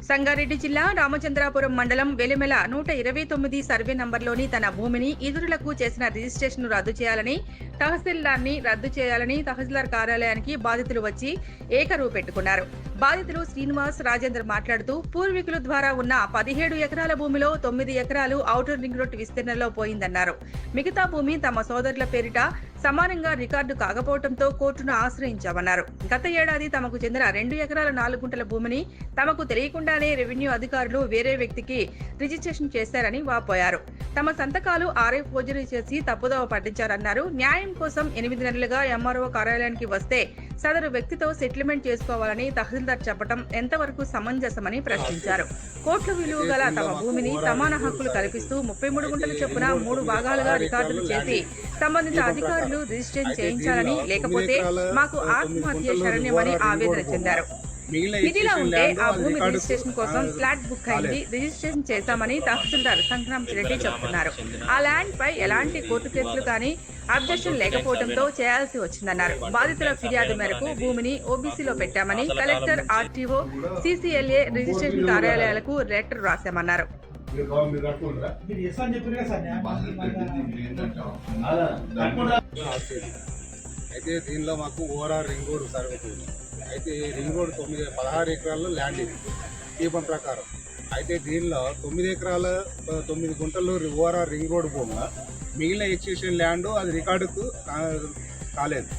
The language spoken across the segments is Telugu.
సంగారెడ్డి జిల్లా రామచంద్రాపురం మండలం వెలిమెల 129 సర్వే నంబర్లోని తన భూమిని ఇతరులకు చేసిన రిజిస్ట్రేషన్ రద్దు చేయాలని తహసీల్దార్ని రద్దు చేయాలని తహసీల్దార్ కార్యాలయానికి బాధితులు వచ్చి ఏకరువు పెట్టుకున్నారు. బాధితులు శ్రీనివాస్ రాజేందర్ మాట్లాడుతూ పూర్వీకుల ద్వారా ఉన్న 17 ఎకరాల భూమిలో 9 ఎకరాలు ఔటర్ రింగ్ రోడ్ విస్తీర్ణంలో పోయిందన్నారు. మిగతా భూమి తమ సోదరుల పేరిట సమానంగా రికార్డు కాకపోవడంతో కోర్టును ఆశ్రయించామన్నారు. గత ఏడాది తమకు చెందిన 2 ఎకరాల 4 గుంటల భూమిని తమకు తెలియకుండానే రెవెన్యూ అధికారులు వేరే వ్యక్తికి రిజిస్ట్రేషన్ చేశారని వాపోయారు. తమ సంతకాలు ఆర్ఐ ఫోర్జరీ చేసి తప్పుదోవ పట్టించారన్నారు. న్యాయం కోసం 8 నెలలుగా ఎంఆర్ఓ కార్యాలయానికి వస్తే సదరు వ్యక్తితో సెటిల్మెంట్ చేసుకోవాలని తహసీల్దార్ చెప్పడం ఎంతవరకు సమంజసమని ప్రశ్నించారు. కోట్ల విలువ గల తమ భూమిని సమాన హక్కులు కల్పిస్తూ 33 గుంటల చొప్పున 3 భాగాలుగా రికార్డులు చేసి సంబంధిత అధికారులు రిజిస్ట్రేషన్ చేయించాలని, లేకపోతే మాకు ఆత్మహత్య శరణ్యమని ఆవేదన చెందారు. ఇదిలా ఉంటే ఆ భూమి రిజిస్ట్రేషన్ కోసం ఫ్లాట్ బుక్ అయింది, రిజిస్ట్రేషన్ చేశామని తహసీల్దార్ సంక్రాంత్ రెడ్డి చెబుతున్నారు. ఆ ల్యాండ్ పై ఎలాంటి కోర్టు కేసులు కానీ అబ్జెక్షన్ లేకపోవడంతో చేయాల్సి వచ్చిందన్నారు. బాధితుల ఫిర్యాదు మేరకు భూమిని ఓబీసీలో పెట్టామని కలెక్టర్, ఆర్టీఓ, సీసీఎల్ఏ రిజిస్ట్రేషన్ కార్యాలయాలకు లెటర్ రాశామన్నారు. అయితే దీనిలో మాకు ఓవరాల్ రింగ్ రోడ్ సర్వే అయితే రింగ్ రోడ్ 16 ఎకరాల్లో ల్యాండ్ ఇది దీపం ప్రకారం. అయితే దీనిలో 9 ఎకరాల 9 గుంటలు ఓవరాల్ రింగ్ రోడ్ భూమిగా మిగిలిన ఎక్స్టెన్షన్ ల్యాండ్ అది రికార్డుకు కాలేదు.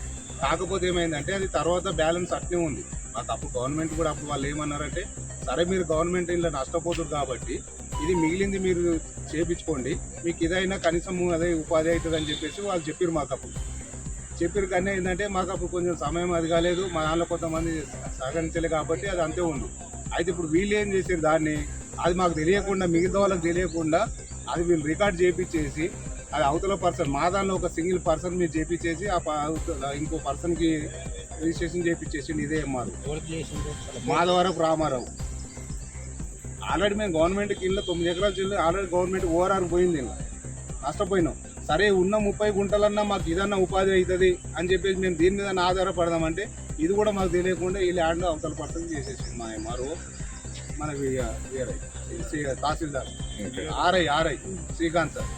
కాకపోతే ఏమైందంటే అది తర్వాత బ్యాలెన్స్ అట్నే ఉంది. మాకు అప్పుడు గవర్నమెంట్ కూడా అప్పుడు వాళ్ళు ఏమన్నారంటే, సరే మీరు గవర్నమెంట్ ఇలా నష్టపోతుంది కాబట్టి ఇది మిగిలింది మీరు చేపించుకోండి, మీకు ఇదైనా కనీసం అదే ఉపాధి అవుతుంది అని చెప్పేసి వాళ్ళు చెప్పారు. మాకు అప్పుడు చెప్పారు కానీ ఏంటంటే మాకు అప్పుడు కొంచెం సమయం అది కాలేదు, మా దాంట్లో కొంతమంది సహకరించలే కాబట్టి అది అంతే ఉంది. అయితే ఇప్పుడు వీళ్ళు ఏం చేశారు, దాన్ని అది మాకు తెలియకుండా, మిగతా వాళ్ళకి తెలియకుండా అది వీళ్ళు రికార్డ్ చేయించేసి అది అవతల పర్సన్ మా దానిలో ఒక సింగిల్ పర్సన్ మీరు చేయించేసి ఇంకో పర్సన్కి రిజిస్ట్రేషన్ చేయించేసి ఇదే మాధవరపు రామారావు. ఆల్రెడీ మేము గవర్నమెంట్కి ఇల్లు 9 ఎకరాలు చెల్లి ఆల్రెడీ గవర్నమెంట్ ఓఆర్ఆర్ పోయింది, ఇలా నష్టపోయినాం. సరే ఉన్న 30 గుంటలన్నా మాకు ఇదన్నా ఉపాధి అవుతుంది అని చెప్పేసి మేము దీని మీద ఆధారపడదామంటే ఇది కూడా మాకు తెలియకుండా ఈ ల్యాండ్ అవతల పర్సన్ చేసేసి మా ఎంఆర్ఓ మనకి తహసీల్దార్ ఆర్ఐ శ్రీకాంత్ సార్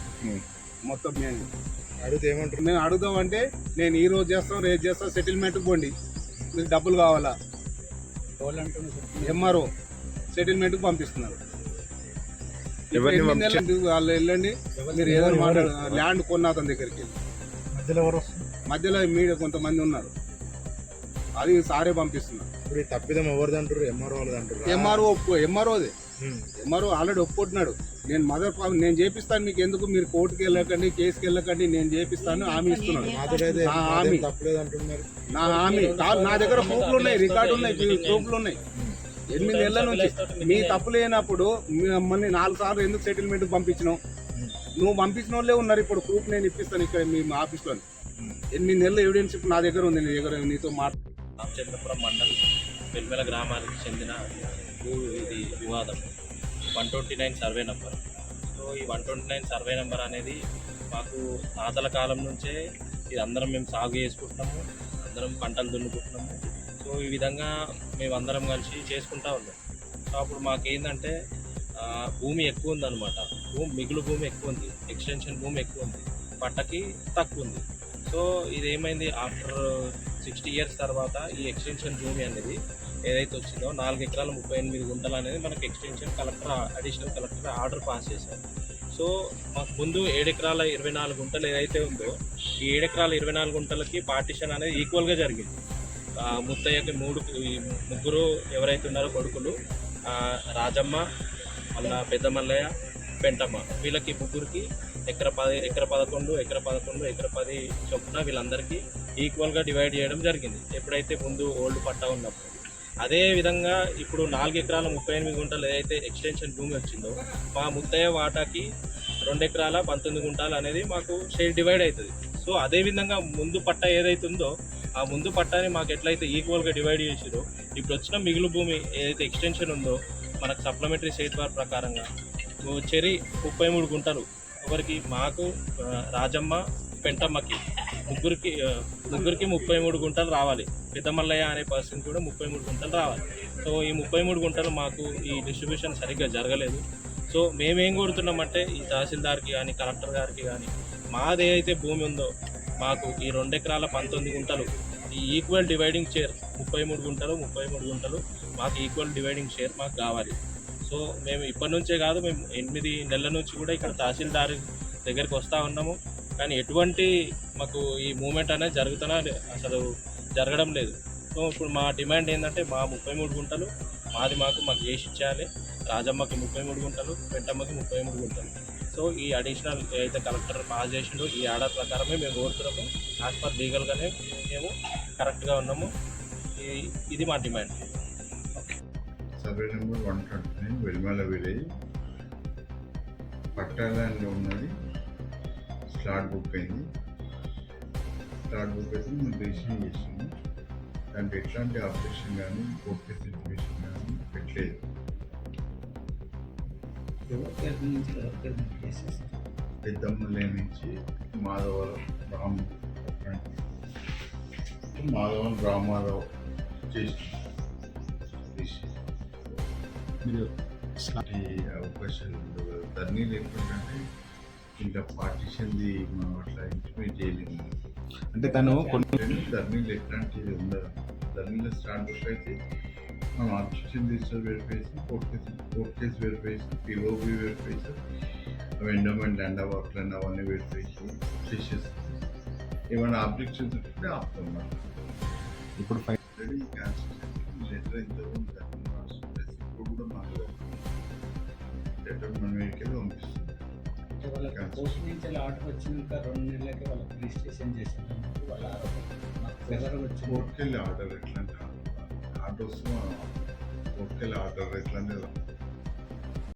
మొత్తం మేము అడిగితే ఏమంటారు, మేము అడుగుదామంటే నేను ఈ రోజు చేస్తాం రేపు చేస్తాం సెటిల్మెంట్కి పోండి, మీకు డబ్బులు కావాలా, ఎంఆర్ఓ సెటిల్మెంట్కి పంపిస్తున్నారు. వాళ్ళు వెళ్ళండి, మీరు ఏదైనా మాట్లాడు ల్యాండ్ కొన్న అతని దగ్గరికి మధ్యలో మీడియా కొంతమంది ఉన్నారు, అది సారే పంపిస్తున్నారు. ఇప్పుడు తప్పిదం ఎవరిది అంటారు? ఎంఆర్ఓదే. ఎంఆర్ఓ ఆల్రెడీ ఒప్పుకుంటున్నాడు, నేను నేను చేపిస్తాను, మీకు ఎందుకు మీరు కోర్టుకి వెళ్ళకండి, కేసుకి వెళ్ళకండి, నేను చేపిస్తాను హామీ ఇస్తున్నాను. నా హామీ నా దగ్గర ప్రూఫ్లు ఉన్నాయి, రికార్డు ఉన్నాయి, ప్రూఫ్లు ఉన్నాయి. 8 నెలల నుంచి మీ తప్పు లేనప్పుడు మిమ్మల్ని 4 సార్లు ఎందుకు సెటిల్మెంట్ పంపించినావు? నువ్వు పంపించిన వాళ్ళే ఉన్నారు. ఇప్పుడు ప్రూఫ్ నేను ఇప్పిస్తాను ఇక్కడ మీ ఆఫీస్లో. 8 నెలల ఎవిడెన్స్ ఇప్పుడు నా దగ్గర ఉంది, నీ దగ్గర నీతో రామచంద్రపురం మండలం వెల్మెల గ్రామానికి చెందిన ఇది వివాదం 129 సర్వే నెంబర్. సో ఈ 129 సర్వే నెంబర్ అనేది మాకు తాతల కాలం నుంచే ఇది అందరం మేము సాగు చేసుకుంటున్నాము, అందరం పంటలు దున్నుకుంటున్నాము. సో ఈ విధంగా మేమందరం కలిసి చేసుకుంటూ ఉన్నాం. సో అప్పుడు మాకేంటంటే భూమి ఎక్కువ ఉందన్నమాట, మిగులు భూమి ఎక్కువ ఉంది, ఎక్స్టెన్షన్ భూమి ఎక్కువ ఉంది, పట్టకి తక్కువ ఉంది. సో ఇది ఏమైంది, ఆఫ్టర్ 60 ఇయర్స్ తర్వాత ఈ ఎక్స్టెన్షన్ భూమి అనేది ఏదైతే వచ్చిందో 4 ఎకరాల 38 గుంటలు అనేది మనకి extension additional collector order pass చేశారు. సో మాకు ముందు 7 ఎకరాల 24 గుంటలు ఏదైతే ఉందో ఈ 7 ఎకరాల 24 గుంటలకి పార్టిషన్ అనేది ఈక్వల్గా జరిగింది. ముత్తయ్యకి ముగ్గురు ఎవరైతే ఉన్నారో కొడుకులు, రాజమ్మ, మళ్ళా పెద్ద మల్లయ్య, పెంటమ్మ, వీళ్ళకి ముగ్గురికి ఎకర 11 ఎకర 10 చొప్పున వీళ్ళందరికీ ఈక్వల్గా డివైడ్ చేయడం జరిగింది, ఎప్పుడైతే ముందు ఓల్డ్ పట్టా ఉన్నప్పుడు. అదే విధంగా ఇప్పుడు 4 ఎకరాల 38 గుంటలు ఏదైతే ఎక్స్టెన్షన్ భూమి వచ్చిందో మా ముత్తయ్య వాటాకి 2 ఎకరాల 19 గుంటలు అనేది మాకు షేర్ డివైడ్ అవుతుంది. సో అదేవిధంగా ముందు పట్టా ఏదైతే ఉందో ఆ ముందు పట్టాని మాకు ఎట్లయితే ఈక్వల్గా డివైడ్ చేసిరో ఇప్పుడు వచ్చిన మిగులు భూమి ఏదైతే ఎక్స్టెన్షన్ ఉందో మనకు సప్లిమెంటరీ సేట్ బార్ ప్రకారంగా చెరి 33 గుంటలు ఒకరికి, మాకు రాజమ్మ, పెంటమ్మకి ముగ్గురికి 33 గుంటలు రావాలి. పెద్దమల్లయ్య అనే పర్సన్ కూడా 33 గుంటలు రావాలి. సో ఈ 33 గుంటలు మాకు ఈ డిస్ట్రిబ్యూషన్ సరిగ్గా జరగలేదు. సో మేమేం కోరుతున్నామంటే ఈ తహసీల్దార్కి కానీ కలెక్టర్ గారికి కానీ మాదేదైతే భూమి ఉందో మాకు ఈ 2 ఎకరాల 19 గుంటలు ఈ ఈక్వల్ డివైడింగ్ షేర్ 33 గుంటలు 33 గుంటలు మాకు ఈక్వల్ డివైడింగ్ షేర్ మాకు కావాలి. సో మేము ఇప్పటి నుంచే కాదు, మేము 8 నెలల నుంచి కూడా ఇక్కడ తహసీల్దార్ దగ్గరికి వస్తూ ఉన్నాము. కానీ ఎటువంటి మాకు ఈ మూమెంట్ అనేది అసలు జరగడం లేదు. సో ఇప్పుడు మా డిమాండ్ ఏంటంటే మా 33 గుంటలు మాకు చేసి ఇచ్చేయాలి. రాజమ్మకి 33 గుంటలు, పెంటమ్మకి 33 గుంటలు. సో ఈ అడిషనల్ ఏదైతే కలెక్టర్ పాస్ చేసిండో ఈ ఆర్డర్ ప్రకారమే మేము కోరుతున్నాము. యాజ్ పర్ లీగల్గానే మేము కరెక్ట్గా ఉన్నాము. ఇది మా demand. Survey number 129 Velmala village పట్టాలలో ఉన్నది. స్లాట్ బుక్ అయింది. స్లాట్ బుక్ అయితే మేము రిజిస్ట్రేషన్ చేసాము. దాంట్లో ఎట్లాంటి అబ్జెక్షన్ కానీ కోర్టు సిచ్యువేషన్ కానీ పెట్టలేదు. పెద్దమ్మలే నుంచి మాధవరం రామారావు చేసి ఈ అవకాశాలు ధర్నీ లేకుంటే ఇంకా పార్టీషన్ది మనం అట్లా ఇంటిమేట్ చేయలేము. అంటే తను కొన్ని ధర్నీలు ఎట్లాంటిది ఉండదు. ధర్నీలో స్టార్ట్ బుక్ అయితే మనం objection register verification, court case verification, POB verification, endowment land వర్క్లు అవన్నీ వెరిఫికేషన్ చేసేస్తాం. ఏమైనా అబ్జెక్షన్స్ ఉంటే ఆపుతాం. ఇప్పుడు క్యాన్సిల్ లెటర్ ఇంతకుముందు ఇప్పుడు కూడా మాకు లెటర్ మన వెహికల్ పంపిస్తాం. పోస్ట్ నుంచి ఆర్డర్ వచ్చినాక 2 నెలలకి వాళ్ళకి రిజిస్ట్రేషన్ చేసేందుకు వాళ్ళ ఆరోపణ వచ్చి కోర్టుకెళ్ళి ఆర్డర్ ఎట్లా అంటే ఆర్డర్ వస్తే కోర్టుకెళ్ళి ఆర్డర్ ఎట్లా అంటే